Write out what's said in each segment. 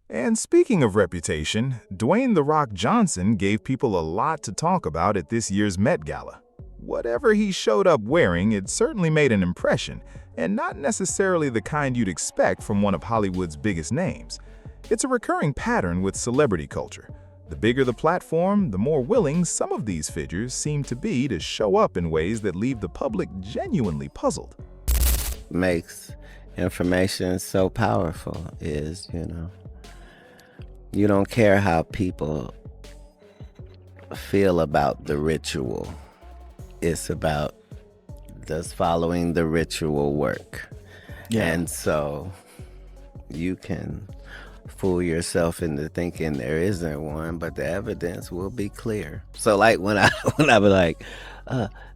And speaking of reputation, Dwayne "The Rock" Johnson gave people a lot to talk about at this year's Met Gala. Whatever he showed up wearing, it certainly made an impression, and not necessarily the kind you'd expect from one of Hollywood's biggest names. It's a recurring pattern with celebrity culture. The bigger the platform, the more willing some of these figures seem to be to show up in ways that leave the public genuinely puzzled. Makes information so powerful is, you don't care how people feel about the ritual. It's about, does following the ritual work? Yeah. And so you can fool yourself into thinking there isn't one, but the evidence will be clear. So like when I when I be like,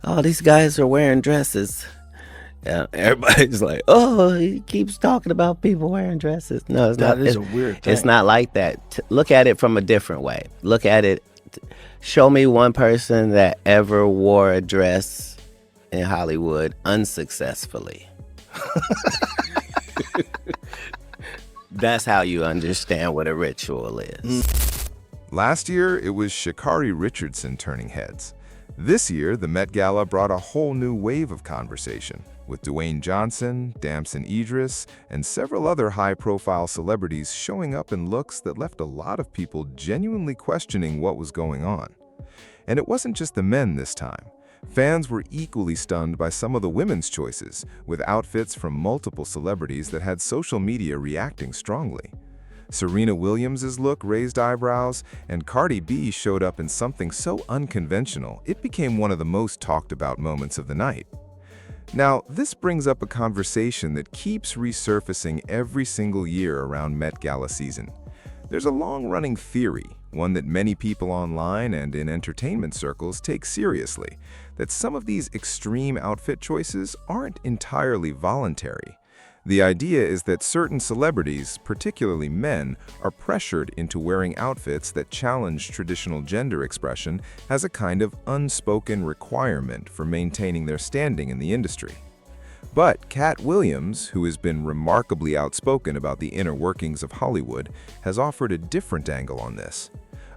oh, these guys are wearing dresses. Everybody's like, oh, he keeps talking about people wearing dresses. No, it's not. That is a weird thing. It's not like that. Look at it from a different way. Look at it. Show me one person that ever wore a dress in Hollywood unsuccessfully. That's how you understand what a ritual is. Last year, it was Sha'Carri Richardson turning heads. This year, the Met Gala brought a whole new wave of conversation, with Dwayne Johnson, Damson Idris, and several other high-profile celebrities showing up in looks that left a lot of people genuinely questioning what was going on. And it wasn't just the men this time. Fans were equally stunned by some of the women's choices, with outfits from multiple celebrities that had social media reacting strongly. Serena Williams' look raised eyebrows, and Cardi B showed up in something so unconventional it became one of the most talked about moments of the night. Now, this brings up a conversation that keeps resurfacing every single year around Met Gala season. There's a long-running theory, one that many people online and in entertainment circles take seriously, that some of these extreme outfit choices aren't entirely voluntary. The idea is that certain celebrities, particularly men, are pressured into wearing outfits that challenge traditional gender expression as a kind of unspoken requirement for maintaining their standing in the industry. But Katt Williams, who has been remarkably outspoken about the inner workings of Hollywood, has offered a different angle on this.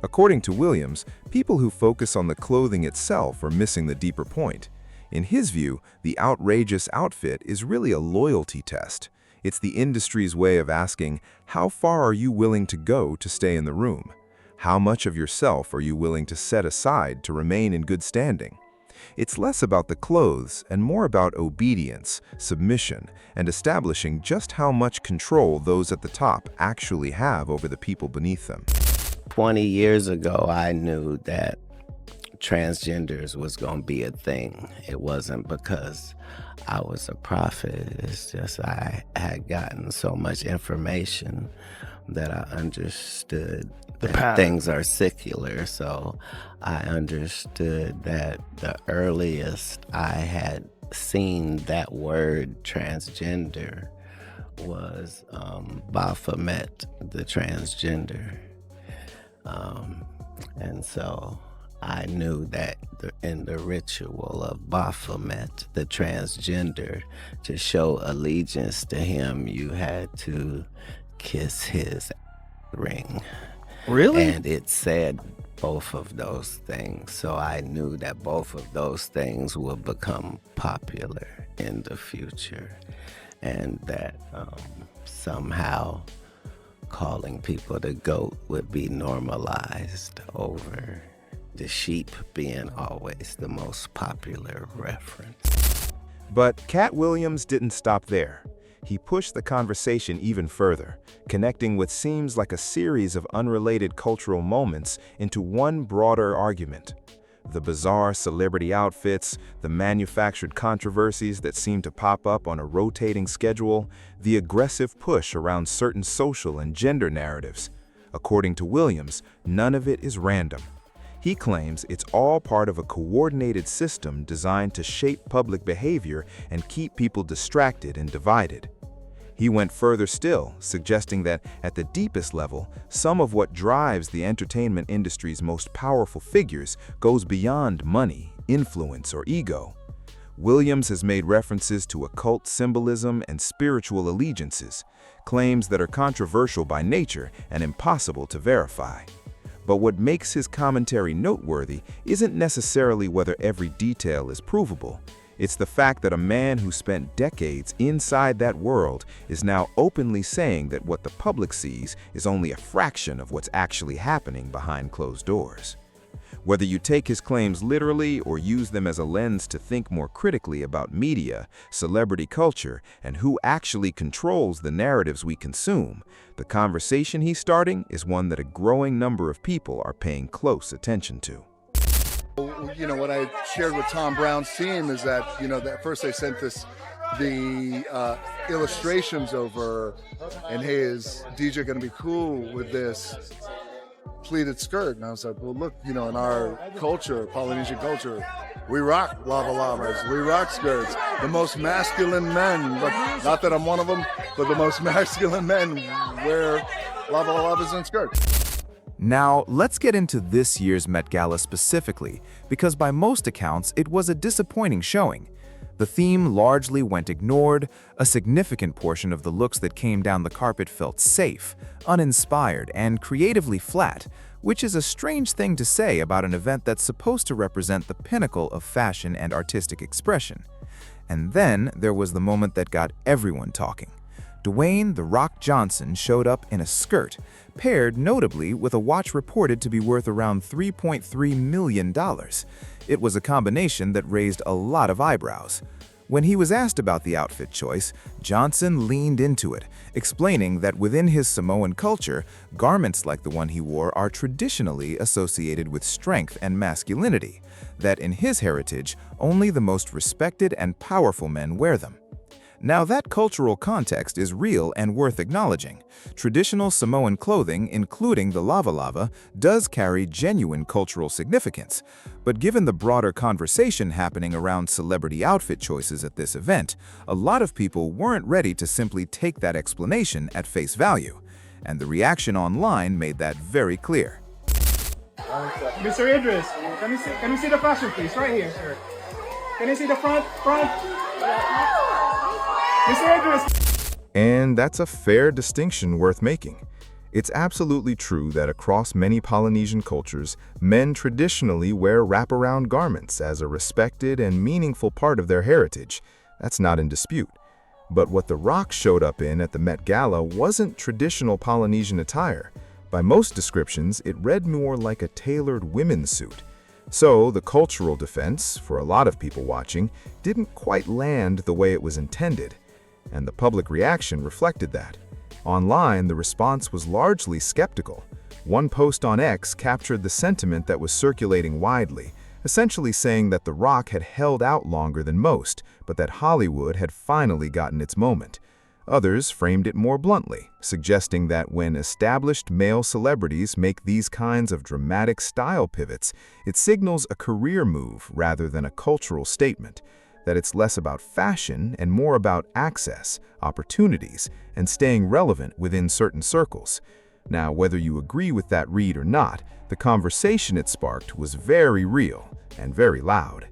According to Williams, people who focus on the clothing itself are missing the deeper point. In his view, the outrageous outfit is really a loyalty test. It's the industry's way of asking, how far are you willing to go to stay in the room? How much of yourself are you willing to set aside to remain in good standing? It's less about the clothes and more about obedience, submission, and establishing just how much control those at the top actually have over the people beneath them. 20 years ago, I knew that transgenders was going to be a thing. It wasn't because I was a prophet. It's just I had gotten so much information that I understood that things are secular. So I understood that the earliest I had seen that word transgender was Baphomet, the transgender. And so I knew that in the ritual of Baphomet, the transgender, to show allegiance to him, you had to kiss his ring. Really? And it said both of those things. So I knew that both of those things would become popular in the future. And that somehow calling people the goat would be normalized over the sheep being always the most popular reference. But Katt Williams didn't stop there. He pushed the conversation even further, connecting what seems like a series of unrelated cultural moments into one broader argument. The bizarre celebrity outfits, the manufactured controversies that seem to pop up on a rotating schedule, the aggressive push around certain social and gender narratives. According to Williams, none of it is random. He claims it's all part of a coordinated system designed to shape public behavior and keep people distracted and divided. He went further still, suggesting that at the deepest level, some of what drives the entertainment industry's most powerful figures goes beyond money, influence, or ego. Williams has made references to occult symbolism and spiritual allegiances, claims that are controversial by nature and impossible to verify. But what makes his commentary noteworthy isn't necessarily whether every detail is provable. It's the fact that a man who spent decades inside that world is now openly saying that what the public sees is only a fraction of what's actually happening behind closed doors. Whether you take his claims literally or use them as a lens to think more critically about media, celebrity culture, and who actually controls the narratives we consume, the conversation he's starting is one that a growing number of people are paying close attention to. You know, what I shared with Tom Brown's team is that, you know, that first they sent the illustrations over, and hey, is DJ going to be cool with this pleated skirt? And I was like, well, look, you know, in our culture, Polynesian culture, we rock lava lavas, we rock skirts. The most masculine men, but not that I'm one of them, but the most masculine men wear lava lavas and skirts. Now, let's get into this year's Met Gala specifically, because by most accounts, it was a disappointing showing. The theme largely went ignored, a significant portion of the looks that came down the carpet felt safe, uninspired, and creatively flat, which is a strange thing to say about an event that's supposed to represent the pinnacle of fashion and artistic expression. And then there was the moment that got everyone talking. Dwayne "The Rock" Johnson showed up in a skirt, paired notably with a watch reported to be worth around $3.3 million. It was a combination that raised a lot of eyebrows. When he was asked about the outfit choice, Johnson leaned into it, explaining that within his Samoan culture, garments like the one he wore are traditionally associated with strength and masculinity, that in his heritage, only the most respected and powerful men wear them. Now, that cultural context is real and worth acknowledging. Traditional Samoan clothing, including the lava lava, does carry genuine cultural significance. But given the broader conversation happening around celebrity outfit choices at this event, a lot of people weren't ready to simply take that explanation at face value. And the reaction online made that very clear. Mr. Idris, can you see the fashion, please? Right here, sir. Can you see the front? Mr. Idris. And that's a fair distinction worth making. It's absolutely true that across many Polynesian cultures, men traditionally wear wraparound garments as a respected and meaningful part of their heritage. That's not in dispute. But what The Rock showed up in at the Met Gala wasn't traditional Polynesian attire. By most descriptions, it read more like a tailored women's suit. So the cultural defense, for a lot of people watching, didn't quite land the way it was intended. And the public reaction reflected that. Online, the response was largely skeptical. One post on X captured the sentiment that was circulating widely, essentially saying that The Rock had held out longer than most, but that Hollywood had finally gotten its moment. Others framed it more bluntly, suggesting that when established male celebrities make these kinds of dramatic style pivots, it signals a career move rather than a cultural statement, that it's less about fashion and more about access, opportunities, and staying relevant within certain circles. Now, whether you agree with that read or not, the conversation it sparked was very real and very loud.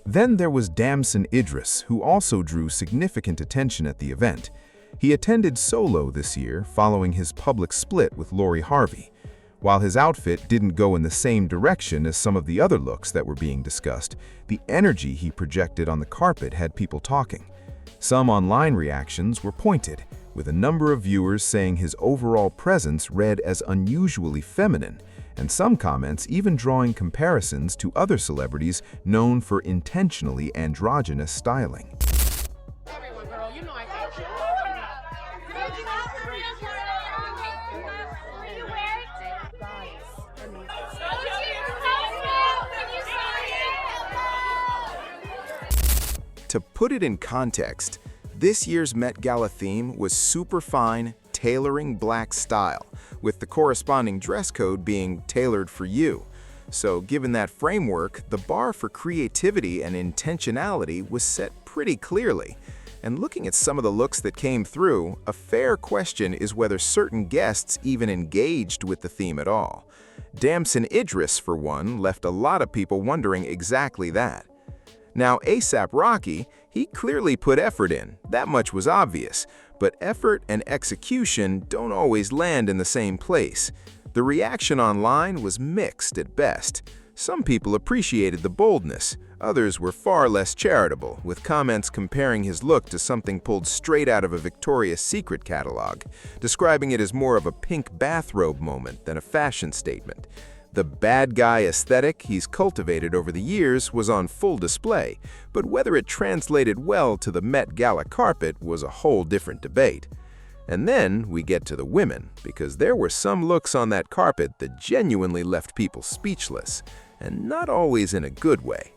Then there was Damson Idris, who also drew significant attention at the event. He attended solo this year following his public split with Lori Harvey. While his outfit didn't go in the same direction as some of the other looks that were being discussed, the energy he projected on the carpet had people talking. Some online reactions were pointed, with a number of viewers saying his overall presence read as unusually feminine, and some comments even drawing comparisons to other celebrities known for intentionally androgynous styling. To put it in context, this year's Met Gala theme was super fine, tailoring black style, with the corresponding dress code being tailored for you. So given that framework, the bar for creativity and intentionality was set pretty clearly. And looking at some of the looks that came through, a fair question is whether certain guests even engaged with the theme at all. Damson Idris, for one, left a lot of people wondering exactly that. Now, A$AP Rocky, he clearly put effort in, that much was obvious, but effort and execution don't always land in the same place. The reaction online was mixed at best. Some people appreciated the boldness, others were far less charitable, with comments comparing his look to something pulled straight out of a Victoria's Secret catalog, describing it as more of a pink bathrobe moment than a fashion statement. The bad guy aesthetic he's cultivated over the years was on full display, but whether it translated well to the Met Gala carpet was a whole different debate. And then we get to the women, because there were some looks on that carpet that genuinely left people speechless, and not always in a good way.